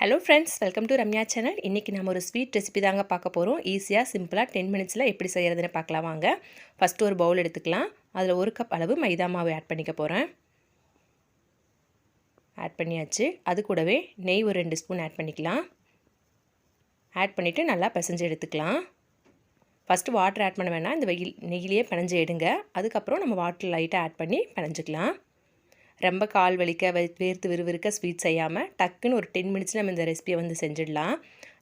Hello friends, welcome to Ramya channel. இன்னைக்கு நாம ஒரு ஸ்வீட் ரெசிபி தாங்க பார்க்க போறோம். ஈஸியா சிம்பிளா 10 மினிட்ஸ்ல எப்படி செய்யறதுன்னு பார்க்கலாம் வாங்க. ஃபர்ஸ்ட் ஒரு பவுல் எடுத்துக்கலாம். அதுல 1 கப் அளவு மைதா மாவு ஆட் பண்ணிக்க போறேன். ஆட் பண்ணியாச்சு. அது கூடவே நெய் ஒரு 2 ஸ்பூன் ஆட் பண்ணிக்கலாம். ஆட் பண்ணிட்டு நல்லா பிசைஞ்சு எடுத்துக்கலாம். ஃபர்ஸ்ட் வாட்டர் ஆட் பண்ண வேண்டாம். இந்த நெய்யிலேயே பிணைஞ்சு எடுங்க. அதுக்கு அப்புறம் நம்ம வாட்டர் லைட்டா ஆட் பண்ணி பிணைஞ்சிக்கலாம். ரொம்ப கால் வலிக்க வேர்த்து விறுவிறுக்க ஸ்வீட் செய்யாமல் டக்குன்னு ஒரு 10 மினிட்ஸ் நம்ம இந்த ரெசிபியை வந்து செஞ்சிடலாம்.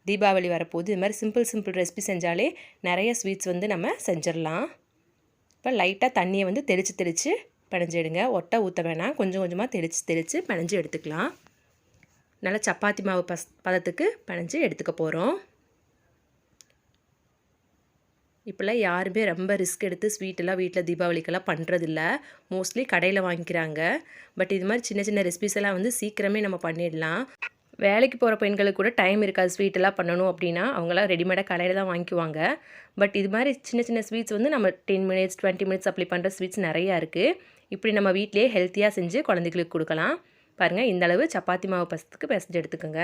தீபாவளி வரப்போது இது மாதிரி சிம்பிள் ரெசிபி செஞ்சாலே நிறைய ஸ்வீட்ஸ் வந்து நம்ம செஞ்சிடலாம். இப்போ லைட்டாக தண்ணியை வந்து தெளித்து பிணைஞ்சிடுங்க. ஒட்டை ஊற்ற வேணாம், கொஞ்சம் கொஞ்சமாக தெளித்து பிணைஞ்சு எடுத்துக்கலாம். நல்லா சப்பாத்தி மாவு பதத்துக்கு பிணைஞ்சு எடுத்துக்க போகிறோம். இப்போல்லாம் யாருமே ரொம்ப ரிஸ்க் எடுத்து ஸ்வீட்டெல்லாம் வீட்டில் தீபாவளிக்கெல்லாம் பண்ணுறதில்ல. மோஸ்ட்லி கடையில் வாங்கிக்கிறாங்க. பட் இது மாதிரி சின்ன சின்ன ரெசிபிஸ் எல்லாம் வந்து சீக்கிரமே நம்ம பண்ணிடலாம். வேலைக்கு போகிற பெண்களுக்கு கூட டைம் இருக்காது ஸ்வீட்டெல்லாம் பண்ணணும் அப்படின்னா அவங்களாம் ரெடிமேடாக கடையில் தான் வாங்கிக்குவாங்க. பட் இது மாதிரி சின்ன சின்ன ஸ்வீட்ஸ் வந்து நம்ம 10 மினிட்ஸ் 20 மினிட்ஸ் அப்படி பண்ணுற ஸ்வீட்ஸ் நிறையா இருக்குது. இப்படி நம்ம வீட்டிலேயே ஹெல்த்தியாக செஞ்சு குழந்தைகளுக்கு கொடுக்கலாம். பாருங்கள், இந்தளவு சப்பாத்தி மாவு பசத்துக்கு பிசைஞ்சு எடுத்துக்கோங்க.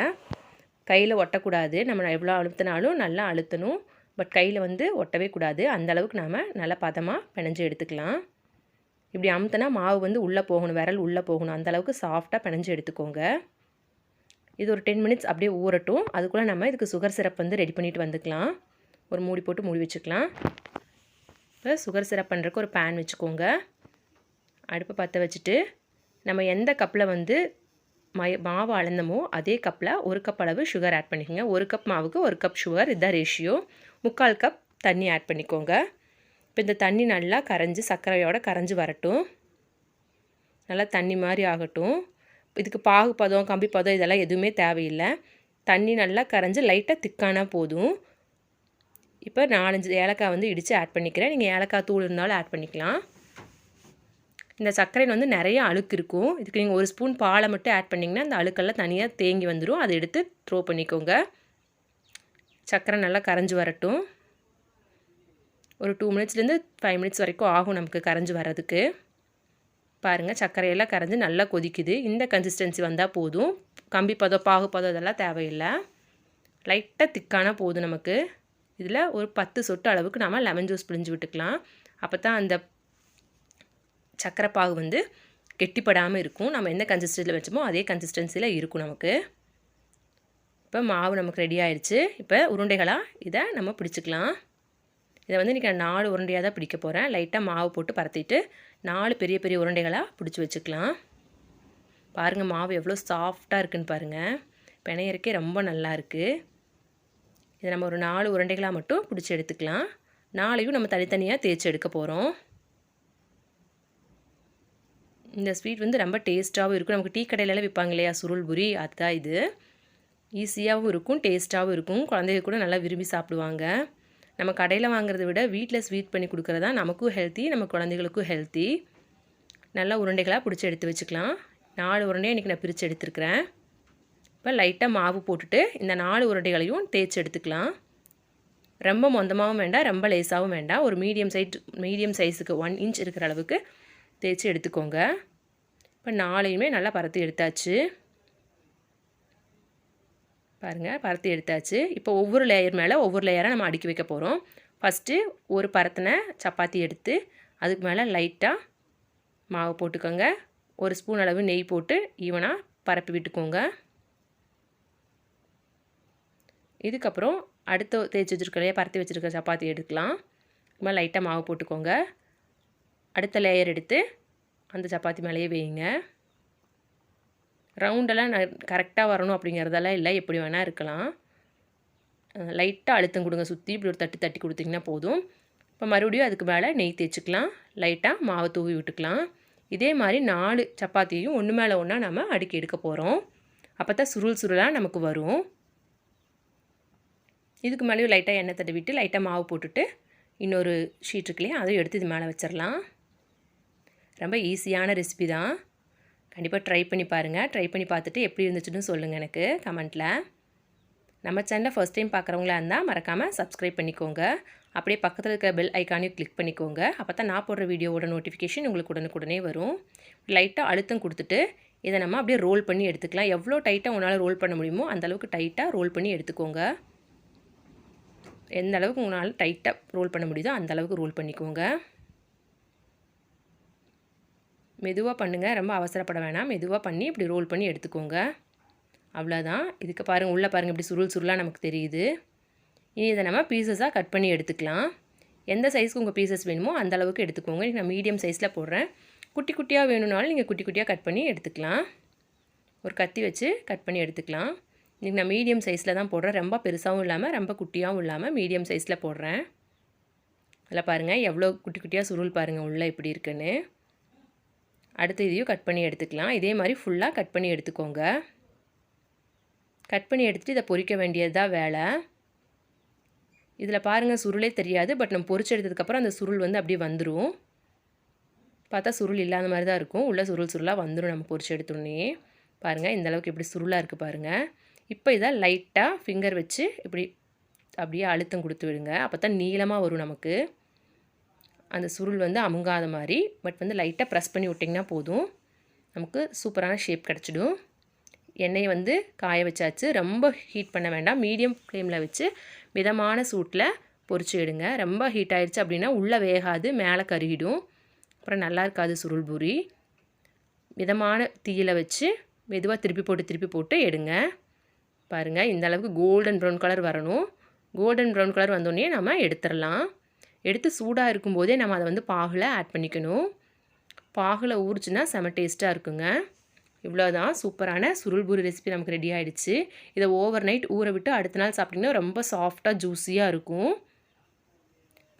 கையில் ஒட்டக்கூடாது. நம்ம எவ்வளோ அழுத்தினாலும் நல்லா அழுத்தணும். பட் கையில் வந்து ஒட்டவே கூடாது. அந்தளவுக்கு நாம் நல்லா பதமாக பிணைஞ்சு எடுத்துக்கலாம். இப்படி அமுத்தினா மாவு வந்து உள்ளே போகணும், விரல் உள்ளே போகணும். அந்தளவுக்கு சாஃப்டாக பிணைஞ்சு எடுத்துக்கோங்க. இது ஒரு 10 மினிட்ஸ் அப்படியே ஊறட்டும். அதுக்குள்ளே நம்ம இதுக்கு சுகர் சிரப் வந்து ரெடி பண்ணிவிட்டு வந்துக்கலாம். ஒரு மூடி போட்டு மூடி வச்சுக்கலாம். இப்போ சுகர் சிரப் பண்ணுறதுக்கு ஒரு பேன் வச்சுக்கோங்க. அடுப்பை பற்ற வச்சுட்டு நம்ம எந்த கப்பில் வந்து மாவு அளந்தமோ அதே கப்பில் 1 கப் அளவு சுகர் ஆட் பண்ணிக்கோங்க. 1 கப் மாவுக்கு 1 கப் சுகர், இதுதான் ரேஷியோ. 3/4 கப் தண்ணி ஆட் பண்ணிக்கோங்க. இப்போ இந்த தண்ணி நல்லா கரைஞ்சி சர்க்கரையோடு கரைஞ்சி வரட்டும். நல்லா தண்ணி மாதிரி ஆகட்டும். இதுக்கு பாகு பதம் கம்பி பதம் இதெல்லாம் எதுவுமே தேவையில்லை. தண்ணி நல்லா கரைஞ்சி லைட்டாக திக்கானா போதும். இப்போ 4-5 ஏலக்காய் வந்து இடித்து ஆட் பண்ணிக்கிறேன். நீங்கள் ஏலக்காய் தூள் இருந்தாலும் ஆட் பண்ணிக்கலாம். இந்த சர்க்கரையில் வந்து நிறைய அழுக்கு இருக்கும். இதுக்கு நீங்கள் 1 ஸ்பூன் பாலை மட்டும் ஆட் பண்ணிங்கன்னா அந்த அழுக்கெல்லாம் தனியாக தேங்கி வந்துடும். அதை எடுத்து த்ரோ பண்ணிக்கோங்க. சர்க்கரை நல்லா கரைஞ்சி வரட்டும். ஒரு 2 மினிட்ஸ்லேருந்து 5 மினிட்ஸ் வரைக்கும் ஆகும் நமக்கு கரைஞ்சி வர்றதுக்கு. பாருங்கள், சர்க்கரையெல்லாம் கரைஞ்சி நல்லா கொதிக்குது. இந்த கன்சிஸ்டன்சி வந்தால் போதும். கம்பி பதம் பாகு பதம் இதெல்லாம் தேவையில்லை. லைட்டாக திக்கானா போதும் நமக்கு. இதில் ஒரு 10 சொட்டு அளவுக்கு நம்ம லெமன் ஜூஸ் பிழிஞ்சு விட்டுக்கலாம். அப்போ தான் அந்த சர்க்கரை பாகு வந்து கெட்டிப்படாமல் இருக்கும். நம்ம எந்த கன்சிஸ்டன்சியில் வச்சோமோ அதே கன்சிஸ்டன்சியில் இருக்கும் நமக்கு. இப்போ மாவு நமக்கு ரெடி ஆயிடுச்சு. இப்போ உருண்டைகளாக இதை நம்ம பிடிச்சிக்கலாம். இதை வந்து இன்றைக்கி நான் 4 உருண்டையாக தான் பிடிக்க போகிறேன். லைட்டாக மாவு போட்டு பரத்திட்டு 4 பெரிய பெரிய உருண்டைகளாக பிடிச்சி வச்சுக்கலாம். பாருங்கள், மாவு எவ்வளோ சாஃப்டாக இருக்குதுன்னு பாருங்கள். பிணையறக்கே ரொம்ப நல்லா இருக்குது. இதை நம்ம ஒரு 4 உருண்டைகளாக மட்டும் பிடிச்சி எடுத்துக்கலாம். 4ஐயும் நம்ம தனித்தனியாக தேய்ச்சி எடுக்க போகிறோம். இந்த ஸ்வீட் வந்து ரொம்ப டேஸ்ட்டாகவும் இருக்கும். நமக்கு டீ கடையிலலாம் விற்பாங்க இல்லையா, சுருள் பூரி, அதுதான் இது. ஈஸியாகவும் இருக்கும், டேஸ்ட்டாகவும் இருக்கும். குழந்தைங்க கூட நல்லா விரும்பி சாப்பிடுவாங்க. நம்ம கடையில் வாங்குறத விட வீட்டில் ஸ்வீட் பண்ணி கொடுக்குறதா நமக்கும் ஹெல்த்தி, நம்ம குழந்தைகளுக்கும் ஹெல்த்தி. நல்லா உருண்டைகளாக பிடிச்சி எடுத்து வச்சுக்கலாம். 4 உருண்டையை இன்றைக்கி நான் பிரித்து எடுத்துருக்கிறேன். இப்போ லைட்டாக மாவு போட்டுட்டு இந்த 4 உருண்டைகளையும் தேய்ச்சி எடுத்துக்கலாம். ரொம்ப மொந்தமாகவும் வேண்டாம், ரொம்ப லேஸாகவும் வேண்டாம். ஒரு மீடியம் சைஸுக்கு 1 இன்ச் இருக்கிற அளவுக்கு தேய்ச்சி எடுத்துக்கோங்க. இப்போ 4ஐயுமே நல்லா பரத்தி எடுத்தாச்சு. பாருங்கள், பரத்தி எடுத்தாச்சு. இப்போ ஒவ்வொரு லேயர் மேலே ஒவ்வொரு லேயராக நம்ம அடுக்கி வைக்க போகிறோம். ஃபஸ்ட்டு ஒரு பரத்தின சப்பாத்தி எடுத்து அதுக்கு மேலே லைட்டாக மாவு போட்டுக்கோங்க. 1 ஸ்பூன் அளவு நெய் போட்டு ஈவனாக பரப்பி விட்டுக்கோங்க. இதுக்கப்புறம் அடுத்து தேய்ச்சி வச்சுருக்க பரத்தி வச்சுருக்க சப்பாத்தி எடுக்கலாம். இது மாதிரி லைட்டாக மாவு போட்டுக்கோங்க. அடுத்த லேயர் எடுத்து அந்த சப்பாத்தி மேலேயே வைங்க. ரவுண்டெல்லாம் கரெக்டாக வரணும் அப்படிங்கிறதெல்லாம் இல்லை, எப்படி வேணால் இருக்கலாம். லைட்டாக அழுத்தம் கொடுங்க. சுற்றி இப்படி ஒரு தட்டி கொடுத்திங்கன்னா போதும். இப்போ மறுபடியும் அதுக்கு மேலே நெய் தேய்ச்சிக்கலாம். லைட்டாக மாவை தூவி விட்டுக்கலாம். இதே மாதிரி 4 சப்பாத்தியையும் ஒன்று மேலே ஒன்றா நம்ம அடுக்கி எடுக்க போகிறோம். அப்போ தான் சுருளாக நமக்கு வரும். இதுக்கு மேலேயும் லைட்டாக எண்ணெய் தடவிட்டு லைட்டாக மாவு போட்டுட்டு இன்னொரு ஷீட் இருக்கு இல்லையா, அதையும் எடுத்து இது மேலே வச்சிடலாம். ரொம்ப ஈஸியான ரெசிபி தான். கண்டிப்பாக ட்ரை பண்ணி பாருங்கள். ட்ரை பண்ணி பார்த்துட்டு எப்படி இருந்துச்சுன்னு சொல்லுங்கள் எனக்கு கமெண்ட்டில். நம்ம சேனலை ஃபர்ஸ்ட் டைம் பார்க்குறவங்களா இருந்தால் மறக்காமல் சப்ஸ்கிரைப் பண்ணிக்கோங்க. அப்படியே பக்கத்தில் இருக்க பெல் ஐக்கானையும் கிளிக் பண்ணிக்கோங்க. அப்போ தான் நான் போடுற வீடியோவோட நோட்டிஃபிகேஷன் உங்களுக்கு உடனுக்குடனே வரும். லைட்டாக அழுத்தம் கொடுத்துட்டு இதை நம்ம அப்படியே ரோல் பண்ணி எடுத்துக்கலாம். எவ்வளோ டைட்டாக உங்களால் ரோல் பண்ண முடியுமோ அந்தளவுக்கு டைட்டாக ரோல் பண்ணி எடுத்துக்கோங்க. எந்த அளவுக்கு உங்களால் டைட்டாக ரோல் பண்ண முடியுதோ அந்தளவுக்கு ரோல் பண்ணிக்கோங்க. மெதுவாக பண்ணுங்கள், ரொம்ப அவசரப்பட வேணாம். மெதுவாக பண்ணி இப்படி ரோல் பண்ணி எடுத்துக்கோங்க. அவ்வளோதான். இதுக்கு பாருங்கள், உள்ளே பாருங்கள், இப்படி சுருள் சுருளாக நமக்கு தெரியுது. இனி இதை நம்ம பீசஸாக கட் பண்ணி எடுத்துக்கலாம். எந்த சைஸ்க்கு உங்கள் பீசஸ் வேணுமோ அந்த அளவுக்கு எடுத்துக்கோங்க. நான் மீடியம் சைஸில் போடுறேன். குட்டி குட்டியாக வேணும்னாலும் நீங்கள் குட்டி குட்டியாக கட் பண்ணி எடுத்துக்கலாம். ஒரு கத்தி வச்சு கட் பண்ணி எடுத்துக்கலாம். இன்றைக்கி நான் மீடியம் சைஸில் தான் போடுறேன். ரொம்ப பெருசாகவும் இல்லாமல் ரொம்ப குட்டியாகவும் இல்லாமல் மீடியம் சைஸில் போடுறேன். அதில் பாருங்கள் எவ்வளோ குட்டி குட்டியாக சுருள் பாருங்கள் உள்ளே இப்படி இருக்குன்னு. அடுத்து இதையும் கட் பண்ணி எடுத்துக்கலாம். இதே மாதிரி ஃபுல்லாக கட் பண்ணி எடுத்துக்கோங்க. கட் பண்ணி எடுத்துகிட்டு இதை பொரிக்க வேண்டியது தான் வேலை. இதில் பாருங்கள் சுருளே தெரியாது. பட் நம்ம பொரிச்சு எடுத்ததுக்கப்புறம் அந்த சுருள் வந்து அப்படியே வந்துடும். பார்த்தா சுருள் இல்லாத மாதிரி தான் இருக்கும். உள்ளே சுருள் சுருளாக வந்துடும் நம்ம பொரிச்சு எடுத்தோடனே. பாருங்கள் இந்தளவுக்கு எப்படி சுருளாக இருக்குது பாருங்கள். இப்போ இதை லைட்டாக ஃபிங்கர் வச்சு இப்படி அப்படியே அழுத்தம் கொடுத்து விடுங்க. அப்போ தான் நீளமாக வரும் நமக்கு. அந்த சுருள் வந்து அமுங்காத மாதிரி. பட் வந்து லைட்டாக ப்ரெஸ் பண்ணி விட்டிங்கன்னா போதும், நமக்கு சூப்பரான ஷேப் கிடச்சிடும். எண்ணெயை வந்து காய வச்சாச்சு. ரொம்ப ஹீட் பண்ண வேண்டாம். மீடியம் ஃப்ளேமில் வச்சு மிதமான சூட்டில் பொரிச்சு எடுங்க. ரொம்ப ஹீட் ஆகிடுச்சு அப்படின்னா உள்ளே வேகாது, மேலே கருகிடும், அப்புறம் நல்லா இருக்காது சுருள் பூரி. மிதமான தீயில் வச்சு மெதுவாக திருப்பி போட்டு எடுங்க. பாருங்கள் இந்த அளவுக்கு கோல்டன் ப்ரௌன் கலர் வரணும். கோல்டன் ப்ரௌன் கலர் வந்தோடனே நம்ம எடுத்துடலாம். எடுத்து சூடாக இருக்கும்போதே நம்ம அதை வந்து பாகில் ஆட் பண்ணிக்கணும். பாகில் ஊறிச்சுன்னா செம டேஸ்ட்டாக இருக்குங்க. இவ்வளோதான், சூப்பரான சுருள் பூரி ரெசிபி நமக்கு ரெடி ஆகிடுச்சு. இதை ஓவர் நைட் ஊற விட்டு அடுத்த நாள் சாப்பிட்டிங்கன்னா ரொம்ப சாஃப்டாக ஜூஸியாக இருக்கும்.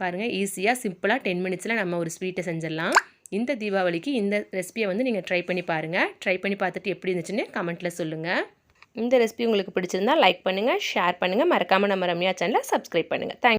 பாருங்கள் ஈஸியாக சிம்பிளாக 10 மினிட்ஸில் நம்ம ஒரு ஸ்வீட்டை செஞ்சிடலாம். இந்த தீபாவளிக்கு இந்த ரெசிபியை வந்து நீங்கள் ட்ரை பண்ணி பாருங்கள். ட்ரை பண்ணி பார்த்துட்டு எப்படி இருந்துச்சுன்னு கமெண்ட்டில் சொல்லுங்கள். இந்த ரெசிபி உங்களுக்கு பிடிச்சிருந்தால் லைக் பண்ணுங்கள், ஷேர் பண்ணுங்கள். மறக்காமல் நம்ம ரம்யா சேனலை சப்ஸ்கிரைப் பண்ணுங்கள். தேங்க்ஸ்.